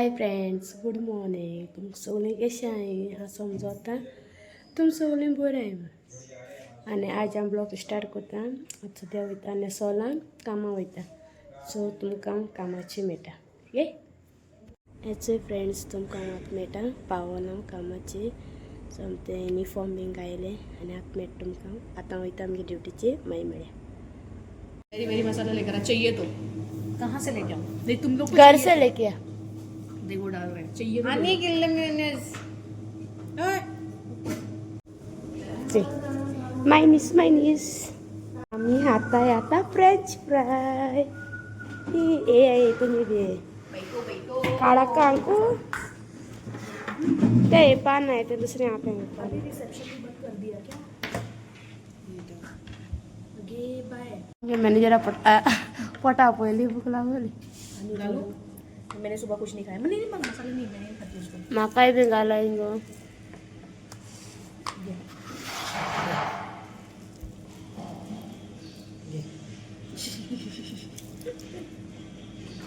Hi friends, good morning. तुम सगळी कशी आहे हा समजू आता. तुम सगळी बरं आहे आणि आज आम ब्लॉग स्टार्ट करता. सध्या वयता आनी सोलांक कामां वयता. सो तुमकां कामाची मेळटा. ओके हेचे फ्रेंड्स तुमकां हांगात मेळटा पावना कामाची. सो ते युनिफॉर्म बीन गायले आनी हात मेळटा तुमकां. आतां वयता आमगे ड्युटीची मागीर मेळया. वेरी वेरी मसाला लेकर चाहिए तो कहाँ से लेके आऊँ? नहीं तुम लोग घर से लेके आ. देखो डाल रहे हैं चाहिए तो आने के लिए मेयोनेज़ मायनीस आम्ही आता फ्रेंच फ्राय. ए तुम्ही बी काळा कांकू ते पान आहे ते दुसरे आता अभी रिसेप्शन भी बंद कर दिया क्या? बाय मैंने जरा पटा पहली भूक लागली. डालो. मैंने सुबह कुछ नहीं खाया. मैंने नहीं मसाला नहीं मैंने खाती उसको. माकाय बी घालाय गो.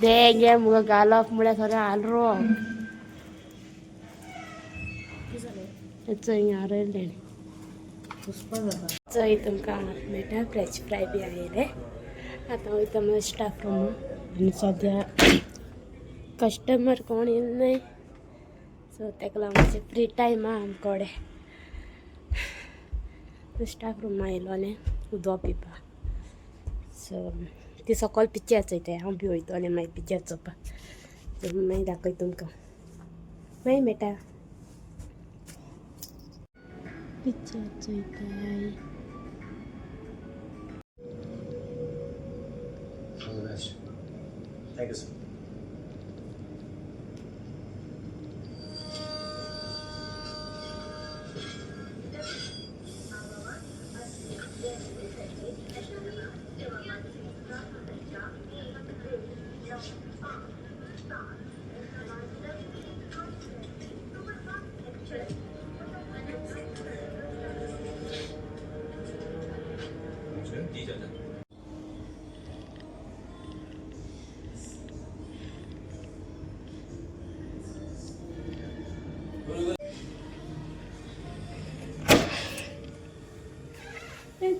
दे मुग घालप मुळे खरं आलरो चोई चोई तुमकां मेळटा फ्रेंच फ्राय बी आयले. आतां वयता म्हजो स्टाफ रूम आनी सद्या कस्टमर कोण येल नाय. सो तेका लागून मातशें फ्री टायम आहा आमकोडे. स्टाफ रूम आयलोलें उदक पिवपा. सो ती सकयल पिक्चर चोयताय हांव बी वयतलें मागीर पिक्चर चोवपाक. सो मागीर दाखय तुमकां मागीर मेळटा. पिक्चर चोयताय. All the best. Thank you, sir.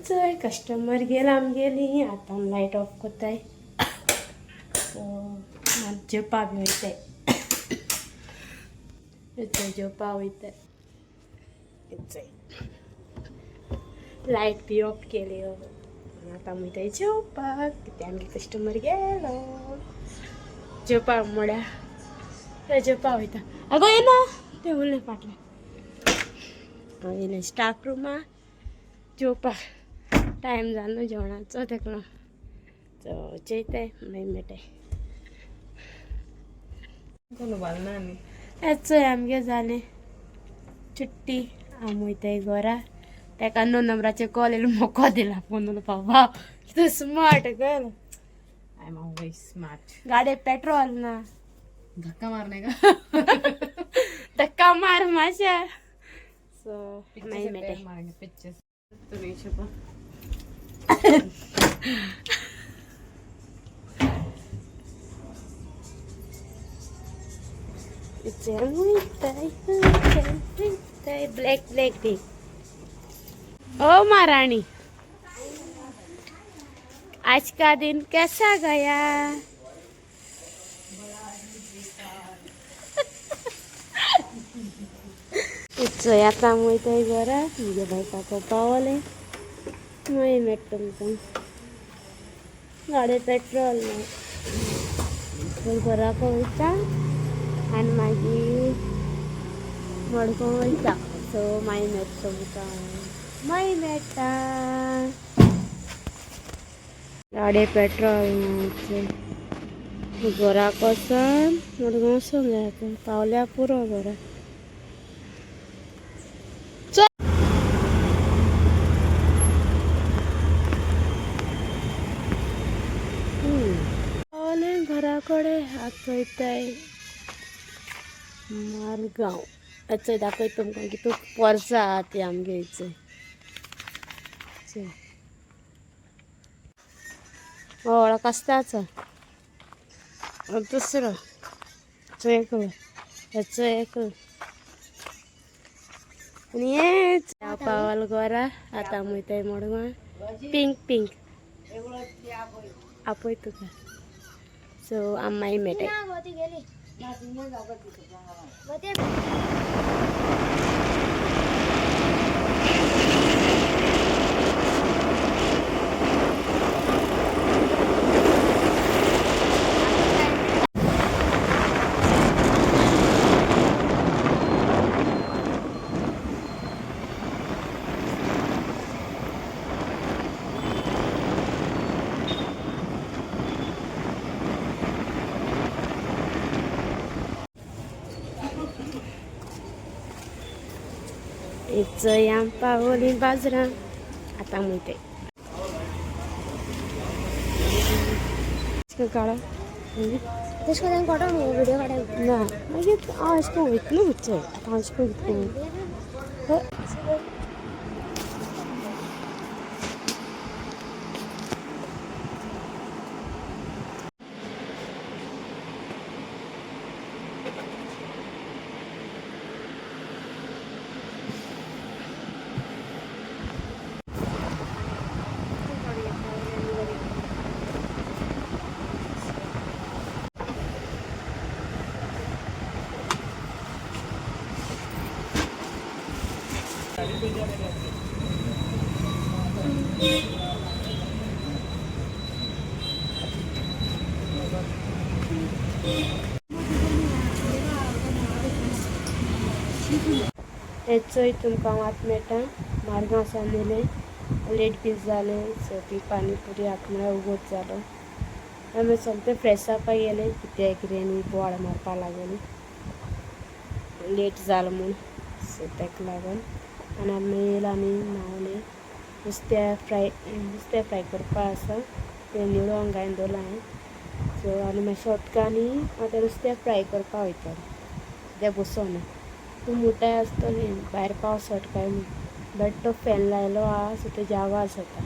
चोय कस्टमर गेला आमगेली. आतां लायट ऑफ कोत्ताय. सो जेवपा बी वयताय. जेवपा वयताय. लायट बी ऑफ केली. आतां वयताय जेवपाक कित्याक आमगे कस्टमर गेलो. जेवपा म्हळ्यार जेवपा वयता. आगो येना तें उरलें फाटलें. हांव येयलें स्टाफ रुमा जेवपाक. टायम जालो जेवणाचो तेका लागून. सो जेयताय मागीर मेळटाय. चोय आमगे जालें छुट्टी. आम वयताय घरा. तेका 9 नंबराचे कॉल येयलो मोको दिला फोन उलोवपा. वाव कितें smart girl. I am always smart. गाडी पेट्रोल ना. धक्का मारने का. धक्का मार माशा. सो मागीर मेळटाय. मारेंगे पिक्चर तो नहीं छुपा. Black T. ओ महारानी आज का दिन कैसा गया. आता वयताय घरा. म्हजे बायकाचो पावलें मागीर मेळटा तुमकां. गाडी पेट्रोल ना. घराक वयता आनी मागीर मडगांव वयता. सो मागीर मेळटा तुमकां. मागीर मेळटा. गाडी पेट्रोल ना. घराक वचोन मडगांव वचूंक जाय. आतां पावल्या पुरो घरा. घरा कडेन आतां वयताय मारगांव. चोय दाखय तुमकां कितू वर्सां आहा ती आमगे चोय. वळख आसताच दुसरो हेचो एक आनी हेच पावल गोरा आतां वयताय मडगांव पिंक पिंक आपय तुका सो आम्माई मेळटाय हेचो आम पावली बाजरां आतां वयताय काडा तेश कोन काडा न्हू व्हिडिओ काडा ना मागीर हांव अशें करून वयता न्हू चल आतां अशें करून हेचोय तुमकां वाट मेळटा मारगांव सावन येयलें लेट बी जालें सो ती पानीपुरी हाका म्हळ्यार उगोत जालो आमी सोमतें फ्रेश जावपाक गेले कित्याक कितें न्ही बोवाळ मारपा लागून लेट जालो म्हूण सो तेका लागून आनी आमी येयले आनी न्हांवले नुस्तें फ्राय करपा आसा तें निवळोन घालून दवरलां हांवें सो आनी मातशें उदकांनी आतां नुस्तें फ्राय करपा वयतलें तें बसोन तूं मुठाय आसतली भायर पावस काय बट तो फॅन लायलो आहा सो तेजे आवाज जाता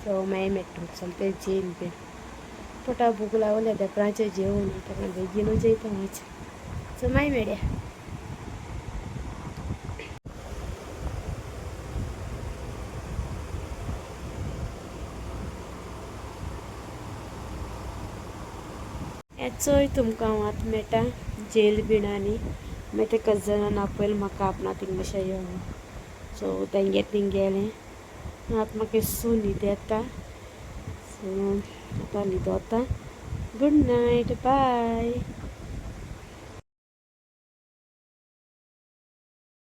सो मागीर मेट्टा सोमतें जेवन बीन पोटा भूक लागल्या देकराचें जेवण ताका बेगीनूच जेयता मातशें सो मागीर मेळया हेचोय तुमकां वाट मेळटा जेल बिणांनी मागीर ते कजनान आपयल म्हाका आपणा थिंग मातशें यो सो तेंगे थिंग गेलें आतां म्हाका एसो न्हीद येता सो आतां न्हिदोता गूड नायट बाय